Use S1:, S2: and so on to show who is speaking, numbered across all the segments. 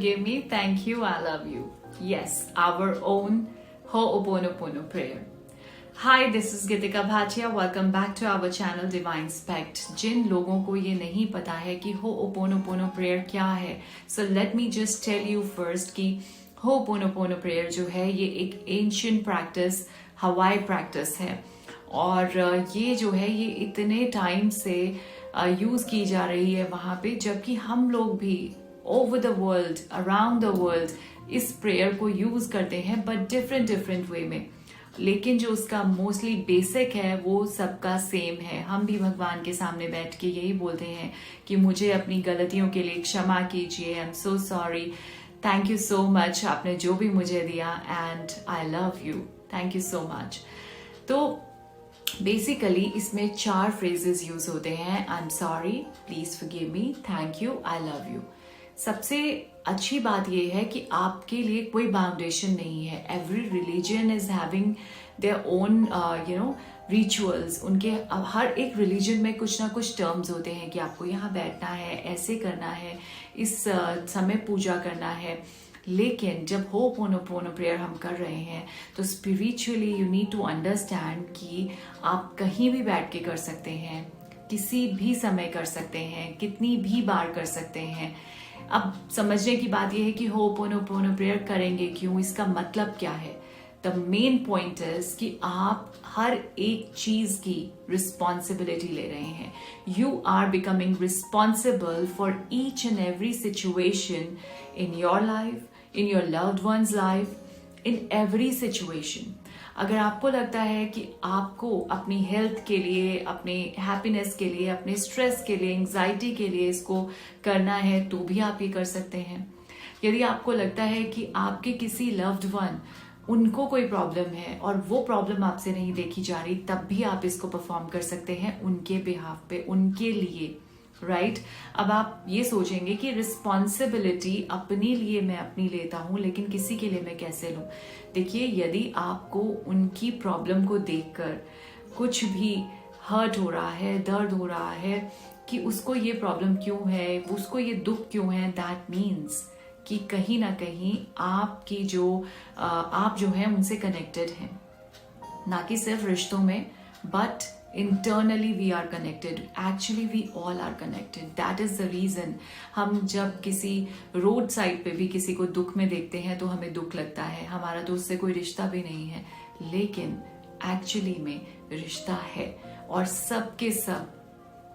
S1: forgive me. Thank you. I love you. Yes, our own Ho'oponopono prayer. Hi, this is Gitika Bhatia. Welcome back to our channel Divine Spect. जिन लोगों को ये नहीं पता है कि Ho'oponopono prayer क्या है, so let me just tell you first कि Ho'oponopono prayer जो है ये एक ancient practice, Hawaii practice है और ये जो है ये इतने टाइम से यूज की जा रही है वहां पे, जबकि हम लोग भी over the world, around the world इस प्रेयर को यूज करते हैं, बट डिफरेंट वे में। लेकिन जो उसका मोस्टली बेसिक है वो सबका सेम है। हम भी भगवान के सामने बैठ के यही बोलते हैं कि मुझे अपनी गलतियों के लिए क्षमा कीजिए, I am so sorry, thank you so much, आपने जो भी मुझे दिया, and I love you, thank you so much. तो बेसिकली इसमें 4 फ्रेजेस यूज होते हैं। I am sorry, please forgive me, thank you, I love you. सबसे अच्छी बात यह है कि आपके लिए कोई बाउंडेशन नहीं है। Every religion is having their own rituals. उनके हर एक रिलीजन में कुछ ना कुछ टर्म्स होते हैं कि आपको यहाँ बैठना है, ऐसे करना है, इस समय पूजा करना है। लेकिन जब हो'oponopono प्रेयर हम कर रहे हैं तो spiritually you need to understand कि आप कहीं भी बैठ के कर सकते हैं, किसी भी समय कर सकते हैं, कितनी भी बार कर सकते हैं। अब समझने की बात यह है कि हो'oponopono प्रेयर करेंगे क्यों, इसका मतलब क्या है। द मेन पॉइंट इज कि आप हर एक चीज की रिस्पॉन्सिबिलिटी ले रहे हैं। You are becoming responsible for each and every situation in your life, in your loved one's life, in every situation. अगर आपको लगता है कि आपको अपनी हेल्थ के लिए, अपने हैप्पीनेस के लिए, अपने स्ट्रेस के लिए, एंजाइटी के लिए इसको करना है तो भी आप ये कर सकते हैं। यदि आपको लगता है कि आपके किसी लव्ड वन, उनको कोई प्रॉब्लम है और वो प्रॉब्लम आपसे नहीं देखी जा रही, तब भी आप इसको परफॉर्म कर सकते हैं उनके बिहाफ पे, उनके लिए, राइट। अब आप ये सोचेंगे कि रिस्पॉन्सिबिलिटी अपने लिए मैं अपनी लेता हूं, लेकिन किसी के लिए मैं कैसे लूं। देखिए, यदि आपको उनकी प्रॉब्लम को देखकर कुछ भी हर्ट हो रहा है, दर्द हो रहा है कि उसको ये प्रॉब्लम क्यों है, उसको ये दुख क्यों है, दैट मीन्स कि कहीं ना कहीं आपकी आप जो है उनसे कनेक्टेड हैं, ना कि सिर्फ रिश्तों में, but internally we are connected. Actually we all are connected. That is the reason हम जब किसी रोड साइड पे भी किसी को दुख में देखते हैं तो हमें दुख लगता है। हमारा तो उससे कोई रिश्ता भी नहीं है, लेकिन एक्चुअली में रिश्ता है और सबके सब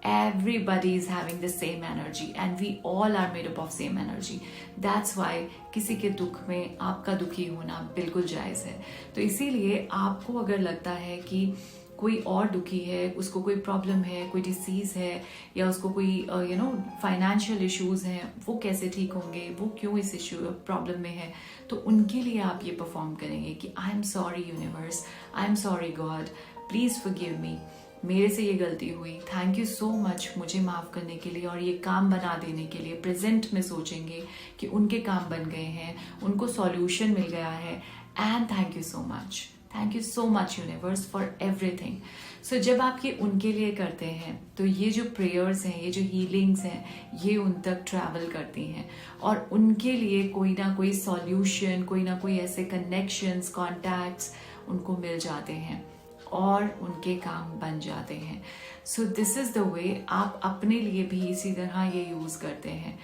S1: everybody is having the same energy and we all are made up of same energy. That's why किसी के दुख में आपका दुखी होना बिल्कुल जायज है। तो इसीलिए आपको अगर लगता है कि कोई और दुखी है, उसको कोई प्रॉब्लम है, कोई डिसीज है, या उसको कोई फाइनेंशियल इश्यूज हैं, वो कैसे ठीक होंगे, वो क्यों इस इश्यू प्रॉब्लम में है, तो उनके लिए आप ये परफॉर्म करेंगे कि I am sorry universe, I am sorry God, please forgive me, मेरे से ये गलती हुई, थैंक यू सो मच मुझे माफ करने के लिए और ये काम बना देने के लिए। प्रेजेंट में सोचेंगे कि उनके काम बन गए हैं, उनको सॉल्यूशन मिल गया है, and thank you so much, thank you so much universe for everything. So जब आप ये उनके लिए करते हैं तो ये जो प्रेयर्स हैं, ये जो हीलिंग्स हैं, ये उन तक ट्रैवल करती हैं और उनके लिए कोई ना कोई सॉल्यूशन, कोई ना कोई ऐसे कनेक्शंस, कॉन्टैक्ट्स उनको मिल जाते हैं और उनके काम बन जाते हैं। So this is the way आप अपने लिए भी इसी तरह ये यूज करते हैं।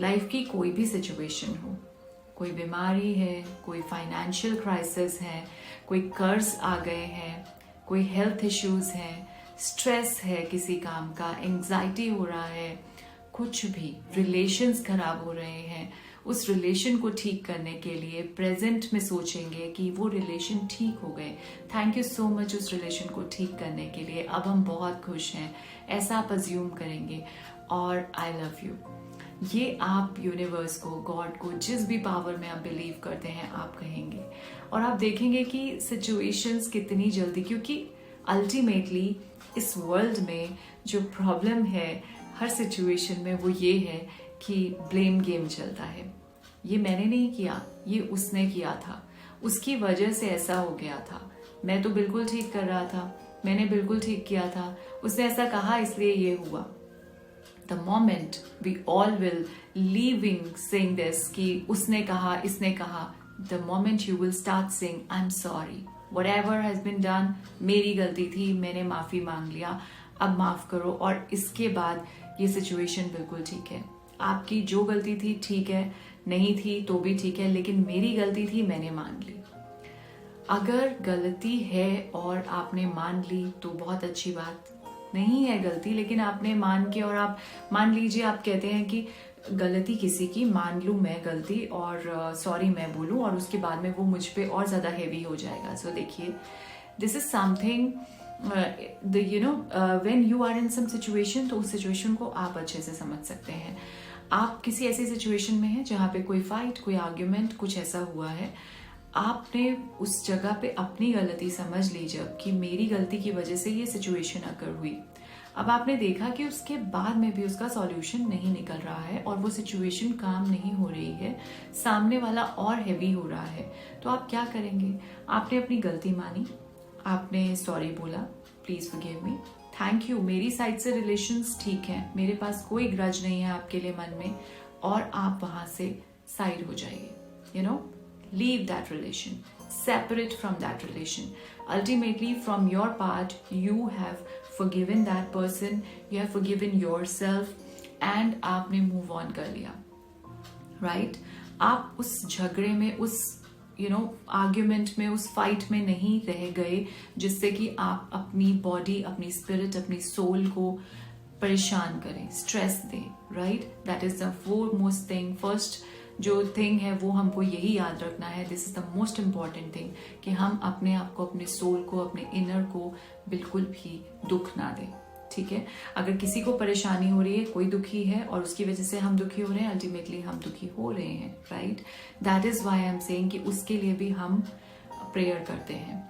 S1: लाइफ की कोई भी सिचुएशन हो, कोई बीमारी है, कोई फाइनेंशियल क्राइसिस है, कोई कर्ज आ गए हैं, कोई हेल्थ इश्यूज हैं, स्ट्रेस है किसी काम का, एंजाइटी हो रहा है, कुछ भी रिलेशंस खराब हो रहे हैं, उस रिलेशन को ठीक करने के लिए प्रेजेंट में सोचेंगे कि वो रिलेशन ठीक हो गए, थैंक यू सो मच उस रिलेशन को ठीक करने के लिए, अब हम बहुत खुश हैं, ऐसा आप अज्यूम करेंगे और आई लव यू। ये आप यूनिवर्स को, गॉड को, जिस भी पावर में आप बिलीव करते हैं आप कहेंगे और आप देखेंगे कि सिचुएशंस कितनी जल्दी, क्योंकि अल्टीमेटली इस वर्ल्ड में जो प्रॉब्लम है हर सिचुएशन में वो ये है कि ब्लेम गेम चलता है। ये मैंने नहीं किया, ये उसने किया था, उसकी वजह से ऐसा हो गया था, मैं तो बिल्कुल ठीक कर रहा था, मैंने बिल्कुल ठीक किया था, उसने ऐसा कहा इसलिए ये हुआ। the moment we all will leaving saying this कि उसने कहा, इसने कहा, the moment you will start saying I'm sorry, whatever has been done, मेरी गलती थी, मैंने माफी मांग लिया, अब माफ करो, और इसके बाद ये सिचुएशन बिल्कुल ठीक है। आपकी जो गलती थी ठीक है, नहीं थी तो भी ठीक है, लेकिन मेरी गलती थी, मैंने मान ली। अगर गलती है और आपने मान ली तो बहुत अच्छी बात, नहीं है गलती लेकिन आपने मान के, और आप मान लीजिए आप कहते हैं कि गलती किसी की, मान लूं मैं गलती और सॉरी मैं बोलूं, और उसके बाद में वो मुझ पे और ज्यादा हेवी हो जाएगा। सो देखिए, this is something when you are in some situation, तो उस सिचुएशन को आप अच्छे से समझ सकते हैं। आप किसी ऐसी सिचुएशन में हैं जहां पे कोई फाइट, कोई आर्ग्यूमेंट, कुछ ऐसा हुआ है, आपने उस जगह पे अपनी गलती समझ ली, जब कि मेरी गलती की वजह से ये सिचुएशन अकर हुई। अब आपने देखा कि उसके बाद में भी उसका सॉल्यूशन नहीं निकल रहा है और वो सिचुएशन काम नहीं हो रही है, सामने वाला और हैवी हो रहा है, तो आप क्या करेंगे? आपने अपनी गलती मानी, आपने सॉरी बोला, please forgive me, thank you, मेरी साइड से रिलेशंस ठीक है, मेरे पास कोई ग्रज नहीं है आपके लिए मन में, और आप वहां से साइड हो जाइए। You know, leave that relation, separate from that relation. Ultimately, from your part, you have forgiven that person, you have forgiven yourself, and आपने move on कर लिया, right? आप उस झगड़े में, उस आर्ग्यूमेंट में, उस फाइट में नहीं रह गए जिससे कि आप अपनी बॉडी, अपनी स्पिरिट, अपनी सोल को परेशान करें, स्ट्रेस दें, right? That is the foremost thing. First जो थिंग है वो हमको यही याद रखना है, this is the most important thing, कि हम अपने आप को, अपने सोल को, अपने इनर को बिल्कुल भी दुख ना दें, ठीक है? अगर किसी को परेशानी हो रही है, कोई दुखी है और उसकी वजह से हम दुखी हो रहे हैं, अल्टीमेटली हम दुखी हो रहे हैं, right? That is why I am saying कि उसके लिए भी हम प्रेयर करते हैं।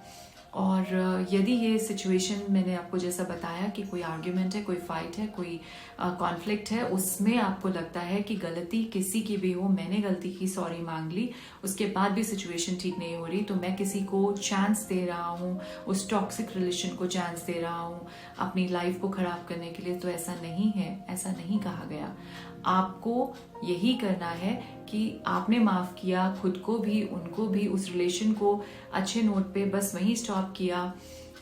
S1: और यदि ये सिचुएशन मैंने आपको जैसा बताया कि कोई आर्ग्यूमेंट है, कोई फाइट है, कोई कॉन्फ्लिक्ट है, उसमें आपको लगता है कि गलती किसी की भी हो, मैंने गलती की, सॉरी मांग ली, उसके बाद भी सिचुएशन ठीक नहीं हो रही, तो मैं किसी को चांस दे रहा हूँ, उस टॉक्सिक रिलेशन को चांस दे रहा हूँ अपनी लाइफ को खराब करने के लिए, तो ऐसा नहीं है, ऐसा नहीं कहा गया। आपको यही करना है कि आपने माफ किया खुद को भी, उनको भी, उस रिलेशन को अच्छे नोट पे बस वहीं स्टॉप किया,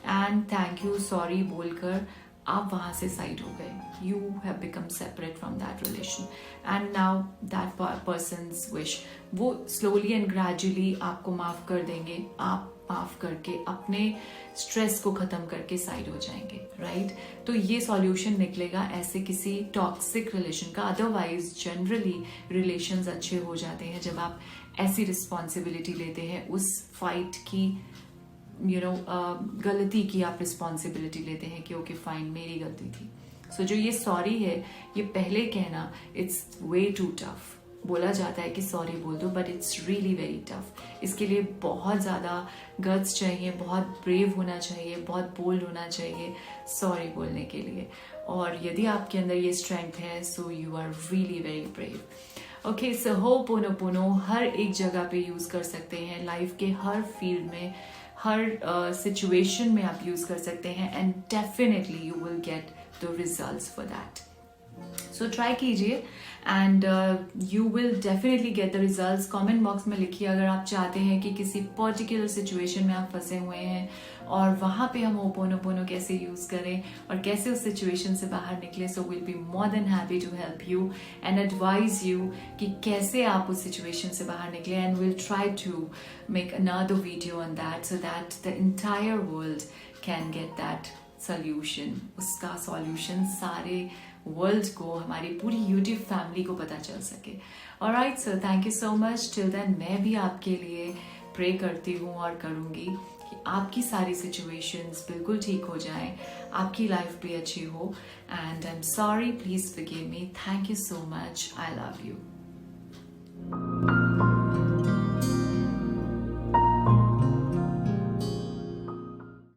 S1: एंड थैंक यू, सॉरी बोलकर आप वहां से साइड हो गए। You have become separate from that relation, and now that persons wish, वो स्लोली एंड ग्रेजुअली आपको माफ कर देंगे, आप माफ करके अपने स्ट्रेस को खत्म करके साइड हो जाएंगे, राइट? तो ये सॉल्यूशन निकलेगा ऐसे किसी टॉक्सिक रिलेशन का। अदरवाइज जनरली रिलेशंस अच्छे हो जाते हैं जब आप ऐसी रिस्पॉन्सिबिलिटी लेते हैं, उस फाइट की, गलती की आप रिस्पॉन्सिबिलिटी लेते हैं कि ओके फाइन, मेरी गलती थी। सो जो ये सॉरी है, ये पहले कहना, इट्स वे टू टफ। बोला जाता है कि सॉरी बोल दो, but it's really very tough. इसके लिए बहुत ज़्यादा गट्स चाहिए, बहुत ब्रेव होना चाहिए, बहुत बोल्ड होना चाहिए सॉरी बोलने के लिए। और यदि आपके अंदर ये स्ट्रेंथ है, so you are really very brave. Okay, so ho'oponopono हर एक जगह पे यूज कर सकते हैं, लाइफ के हर फील्ड में, हर सिचुएशन में आप यूज कर सकते हैं, and definitely you will get the results for that. So try कीजिए and you will definitely get the results. Comment box में लिखिए अगर आप चाहते हैं कि किसी पर्टिकुलर सिचुएशन में आप फंसे हुए हैं और वहां पे हम होपोनोपोनो कैसे यूज करें और कैसे उस सिचुएशन से बाहर निकले। So will be more than happy to help you and advise you कि कैसे आप उस सिचुएशन से बाहर निकले, and will try to make another video on that so that the entire world can get that solution. उसका solution सारे world को, हमारी पूरी यूट्यूब फैमिली को पता चल सके। Alright, so thank you so much. Till then मैं भी आपके लिए प्रे करती हूँ और करूँगी कि आपकी सारी सिचुएशंस बिल्कुल ठीक हो जाएं, आपकी लाइफ भी अच्छी हो। And I am sorry, please forgive me. Thank you so much. I love you.